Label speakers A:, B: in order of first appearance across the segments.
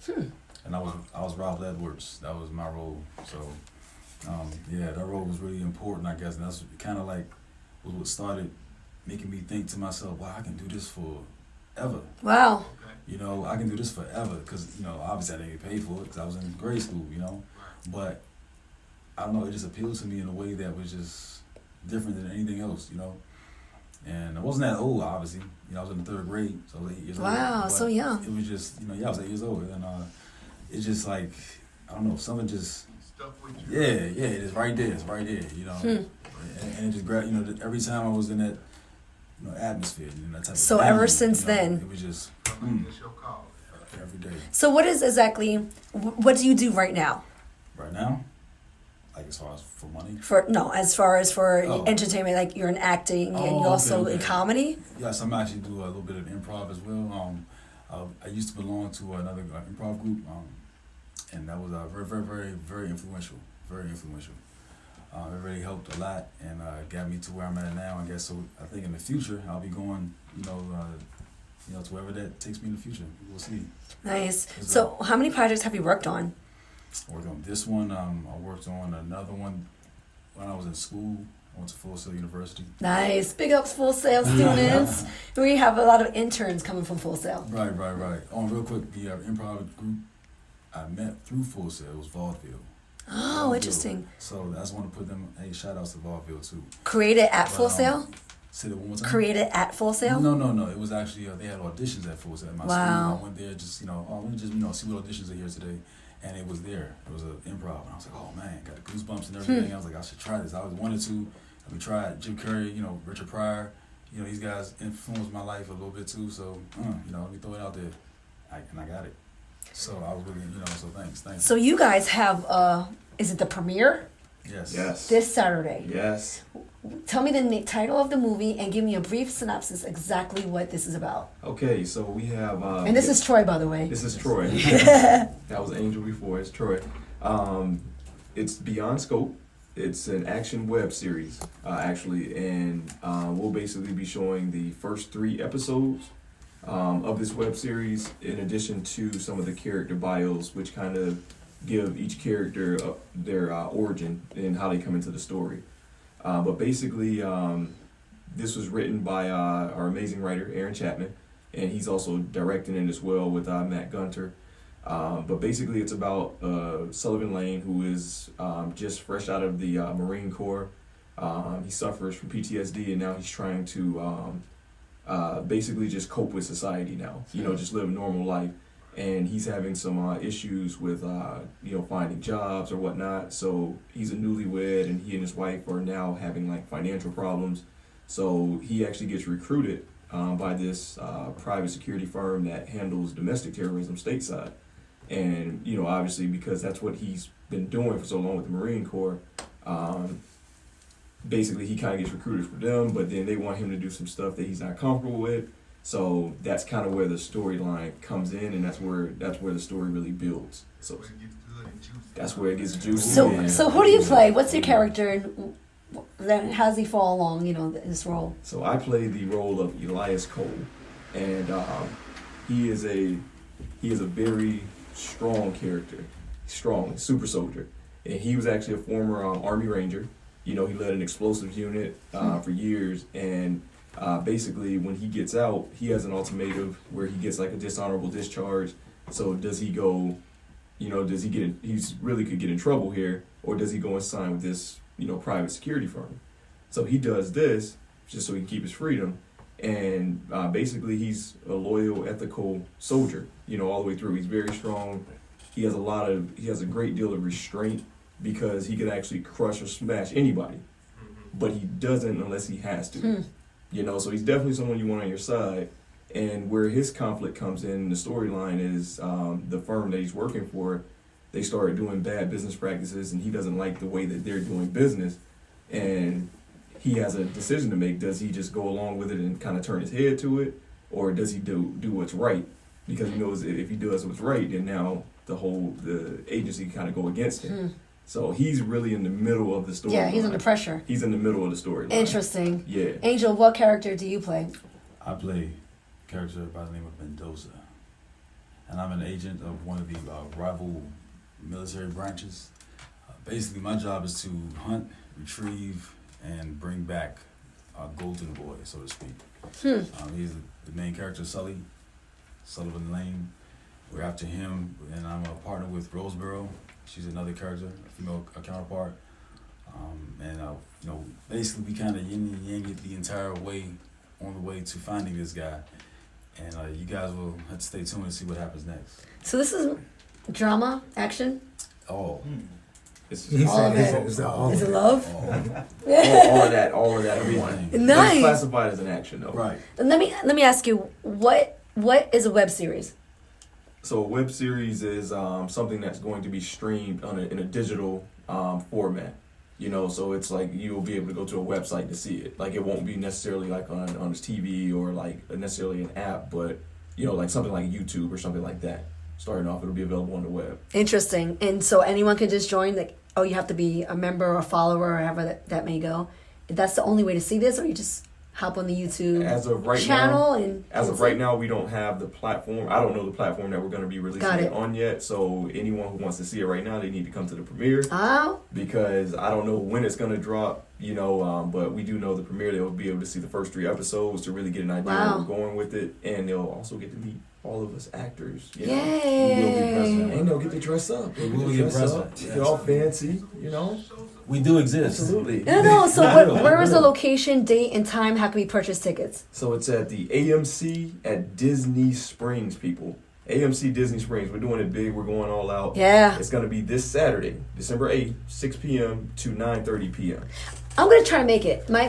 A: House. And I was Ralph Edwards. That was my role. So, yeah, that role was really important, I guess. And that's kind of like was what started making me think to myself, wow, I can do this forever.
B: Wow.
A: You know, I can do this forever because, you know, obviously I didn't get paid for it because I was in grade school, you know. But I don't know, it just appealed to me in a way that was just different than anything else, you know. And I wasn't that old, obviously. You know, I was in the 3rd grade, so I was 8 years old.
B: Wow, so young.
A: It was just, you know, yeah, I was 8 years old. And it's just like, I don't know, something just, yeah, it is right there. It's right there, you know. And it just grabbed, you know, every time I was in that, you know, atmosphere, you know, that type of
B: So
A: family,
B: ever since
A: you know,
B: then.
A: it was just, every day.
B: So what is exactly, what do you do right now?
A: Right now? Like as far as for money?
B: As far as for
A: Oh.
B: entertainment, like you're in acting and
A: Oh,
B: you also
A: okay.
B: in comedy?
A: Yes, I'm actually do a little bit of improv as well. I used to belong to another improv group, and that was very, very, very, very influential. Very influential. It really helped a lot and got me to where I'm at now. I guess so. I think in the future I'll be going, you know, to wherever that takes me in the future. We'll see.
B: Nice. So how many projects have you worked on?
A: I worked on this one. I worked on another one when I was in school. I went to Full Sail University.
B: Nice. Big ups Full Sail students. We have a lot of interns coming from Full Sail.
A: Right. Real quick, the improv group I met through Full Sail was Vaudeville.
B: Oh, interesting.
A: So I just want to put them, hey, shout outs to Vaudeville too.
B: Created at Full Sail?
A: Say that one more time.
B: Created at Full Sail?
A: No. It was actually, they had auditions at Full Sail at my school.
B: Wow.
A: I went there just, let me just, see what auditions are here today. And it was there. It was an improv. And I was like, oh man, got the goosebumps and everything. I was like, I should try this. I always wanted to. We tried Jim Carrey, Richard Pryor. These guys influenced my life a little bit too. So, let me throw it out there. And I got it. So I was really, so thanks.
B: So you guys have, is it the premiere?
A: Yes.
B: This Saturday.
C: Yes.
B: Tell me the title of the movie and give me a brief synopsis exactly what this is about.
C: Okay, so we have...
B: and this is Troy, by the way.
C: This is Troy. That was Angel before. It's Troy. It's Beyond Scope. It's an action web series, actually, and we'll basically be showing the first 3 episodes of this web series, in addition to some of the character bios, which kind of give each character their origin and how they come into the story. But basically, this was written by our amazing writer, Aaron Chapman, and he's also directing it as well with Matt Gunter. But basically, it's about Sullivan Lane, who is just fresh out of the Marine Corps. He suffers from PTSD, and now he's trying to basically just cope with society now, just live a normal life. And he's having some issues with, finding jobs or whatnot. So he's a newlywed, and he and his wife are now having like financial problems. So he actually gets recruited by this private security firm that handles domestic terrorism stateside. And, obviously because that's what he's been doing for so long with the Marine Corps, basically he kind of gets recruited for them, but then they want him to do some stuff that he's not comfortable with. So that's kind of where the storyline comes in, and that's where the story really builds. So that's where it gets juicy.
B: So who do you play? What's your character, and then how does he fall along, this role?
C: So I play the role of Elias Cole, and he is a very strong character, strong super soldier, and he was actually a former Army Ranger. He led an explosives unit for years, and basically when he gets out, he has an ultimatum where he gets like a dishonorable discharge. So does he go, he's really could get in trouble here, or does he go and sign with this, private security firm? So he does this just so he can keep his freedom. And basically he's a loyal, ethical soldier, all the way through. He's very strong. He has a great deal of restraint, because he could actually crush or smash anybody, but he doesn't unless he has to. So he's definitely someone you want on your side. And where his conflict comes in the storyline is the firm that he's working for, they started doing bad business practices, and he doesn't like the way that they're doing business. And he has a decision to make. Does he just go along with it and kind of turn his head to it, or does he do what's right? Because he knows if he does what's right, then now the agency kind of go against him. So he's really in the middle of the story.
B: Yeah, he's under pressure.
C: He's in the middle of the story.
B: Interesting.
C: Yeah.
B: Angel, what character do you play?
A: I play a character by the name of Mendoza. and I'm an agent of one of the rival military branches. Basically, my job is to hunt, retrieve, and bring back Golden Boy, so to speak. He's the main character, Sullivan Lane. We're after him, and I'm a partner with Roseboro. She's another character, a female counterpart. Basically, we kind of yin and yang it the entire way on the way to finding this guy. And you guys will have to stay tuned and see what happens next.
B: So this is drama, action.
A: Oh.
C: It's
B: All of it.
D: Is that all
B: Is
D: of
B: it
D: it?
B: love?
C: all of that everything. But
B: Nice.
C: it's classified as an action though.
A: Right.
B: And let me ask you, what is a web series?
C: So a web series is something that's going to be streamed in a digital format. So it's like you'll be able to go to a website to see it. Like it won't be necessarily like on this TV or like necessarily an app, but like something like YouTube or something like that. Starting off, it'll be available on the web.
B: Interesting. And so anyone can just join. Like, you have to be a member or a follower or however that may go. That's the only way to see this, or you just hop on the YouTube channel
C: right now, we don't have the platform. I don't know the platform that we're going to be releasing it on yet. So anyone who wants to see it right now, they need to come to the premiere.
B: Oh.
C: Because I don't know when it's going to drop, but we do know the premiere. They'll be able to see the first 3 episodes to really get an idea where we're going with it. And they'll also get to meet all of us actors.
B: Yay.
A: We will be present.
C: And they'll get to dress up.
A: We will get present.
C: Get all fancy,
A: We do exist.
C: Absolutely.
B: No. So where is the location, date, and time? How can we purchase tickets?
C: So it's at the AMC at Disney Springs, people. AMC Disney Springs. We're doing it big. We're going all out.
B: Yeah.
C: It's going to be this Saturday, December 8th, 6 p.m. to 9:30 p.m.
B: I'm gonna try to make it. My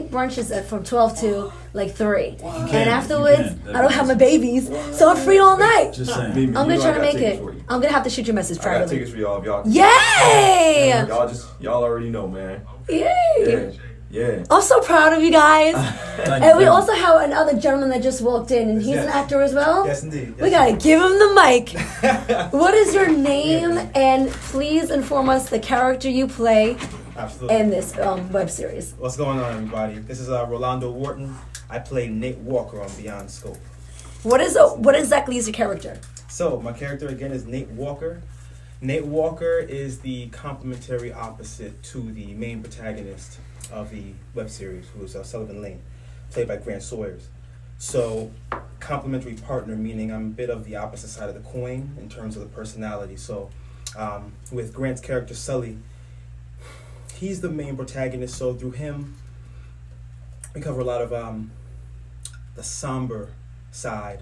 B: brunch is from 12 to like 3, and afterwards I don't have my babies, so I'm free all night.
A: Just saying.
B: I'm gonna try to make it. I'm gonna have to shoot your message
C: I got
B: privately.
C: tickets for y'all. If y'all.
B: Yay!
C: Y'all already know, man.
B: Yay!
C: Yeah.
B: I'm so proud of you guys.
A: Thank
B: And we
A: you.
B: also have another gentleman that just walked in, and he's an actor as well.
D: Yes, indeed.
B: We gotta give him the mic. What is your name? And please inform us the character you play
D: Absolutely.
B: in this web series.
D: What's going on, everybody? This is Rolando Wharton. I play Nate Walker on Beyond Scope.
B: What exactly is your character?
D: So, my character again is Nate Walker. Nate Walker is the complementary opposite to the main protagonist of the web series, who is Sullivan Lane, played by Grant Sawyers. So, complementary partner, meaning I'm a bit of the opposite side of the coin in terms of the personality. So, with Grant's character Sully, he's the main protagonist, so through him, we cover a lot of the somber side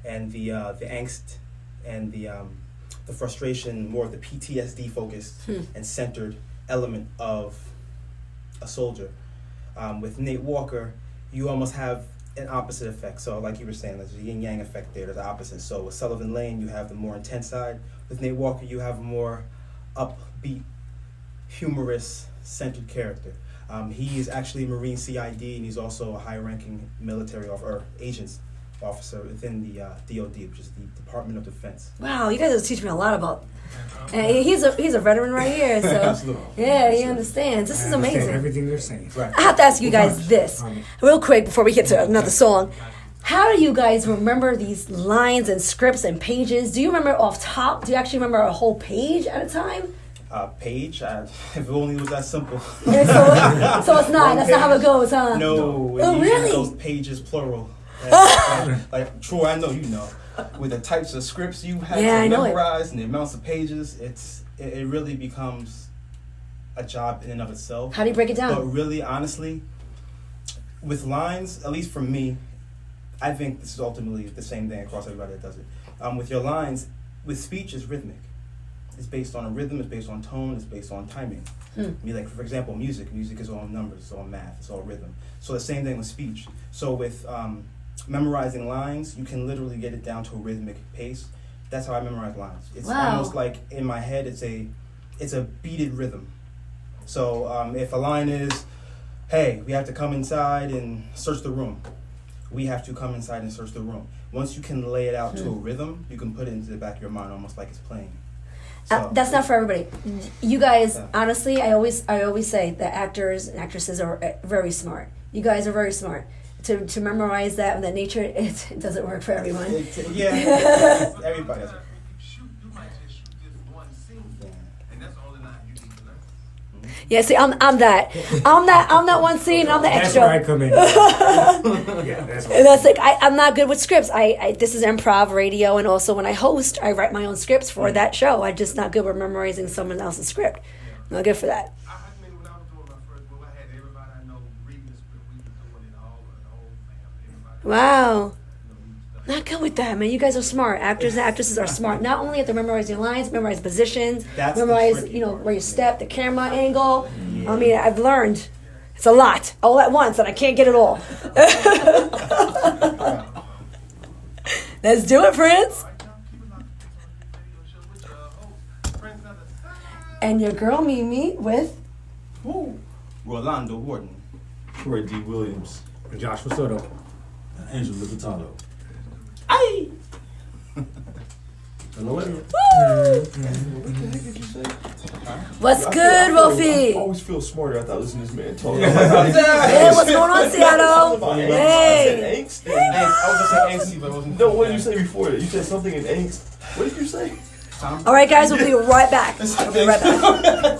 D: and the angst and the frustration, more of the PTSD focused and centered element of a soldier. With Nate Walker, you almost have an opposite effect. So like you were saying, there's a yin-yang effect there, there's the opposite. So with Sullivan Lane, you have the more intense side. With Nate Walker, you have a more upbeat, humorous, centered character. He is actually a Marine CID, and he's also a high-ranking military agents officer within the DOD, which is the Department of Defense.
B: Wow, you guys are teaching me a lot about. And he's a veteran right here, so
D: Absolutely.
B: yeah, he understands. This is
D: I understand
B: amazing.
D: everything they're saying.
B: I have to ask you guys this real quick before we get to another song. How do you guys remember these lines and scripts and pages? Do you remember off top? Do you actually remember a whole page at a time?
D: Page, if it only was that simple.
B: So it's not. That's not how it goes, huh?
D: No, it
B: Oh,
D: usually
B: really?
D: goes pages plural. Like Troy, I know you know. With the types of scripts you have
B: I
D: to
B: know it.
D: memorize and the amounts of pages, it really becomes a job in and of itself.
B: How do you break it
D: But
B: down?
D: really, honestly, with lines, at least for me, I think this is ultimately the same thing across everybody that does it. With your lines, with speech, it's rhythmic. It's based on a rhythm, it's based on tone, it's based on timing. I mean, like, for example, music is all numbers, it's all math, it's all rhythm. So the same thing with speech. So with memorizing lines, you can literally get it down to a rhythmic pace. That's how I memorize lines. It's almost like in my head, it's a beated rhythm. So if a line is, hey, we have to come inside and search the room, we have to come inside and search the room. Once you can lay it out to a rhythm, you can put it into the back of your mind almost like it's playing. So,
B: That's not for everybody. You guys, honestly, I always say that actors and actresses are very smart. You guys are very smart. to memorize that and that nature, it doesn't work for everyone.
D: Yeah, everybody does it.
E: You might just shoot this one scene, and that's all the line you need to learn.
B: Yeah, see, I'm that one scene. I'm the
F: That's
B: extra.
F: where I come in. Yeah, that's
B: And that's like I'm not good with scripts. I this is improv radio, and also when I host, I write my own scripts for that show. I'm just not good with memorizing someone else's script. Not good for that.
E: I mean, when I was doing my first book, I had everybody I know reading the script. We was doing it all, the whole family. Everybody,
B: Wow,
E: we was studying.
B: not good with that, man. You guys are smart. Actors and actresses are smart. Not only have to memorize your lines, memorize positions,
D: That's the
B: memorize
D: tricky
B: where you step, the camera angle. I mean, I've learned. It's a lot all at once, and I can't get it all. Let's do it, friends.
E: All right, y'all, keep it locked on the radio show with your host, Prince of the Sun.
B: And your girl Mimi with.
D: Woo. Rolando Wharton.
C: Troy D. Williams.
F: Joshua Soto.
A: Angel Lipitano.
D: Aye.
A: Hello.
C: What the heck did you say?
B: What's
C: I
B: good,
C: feel- I
B: Wolfie?
C: always feel smarter after I listen to this man talk.
B: Hey, what's going on, Seattle? Hey.
C: Angst.
D: I was gonna say angsty, but I wasn't.
C: No, what did you say before that? You said something in angst. What did you say?
B: All right, guys, we'll be right back. We'll be right back.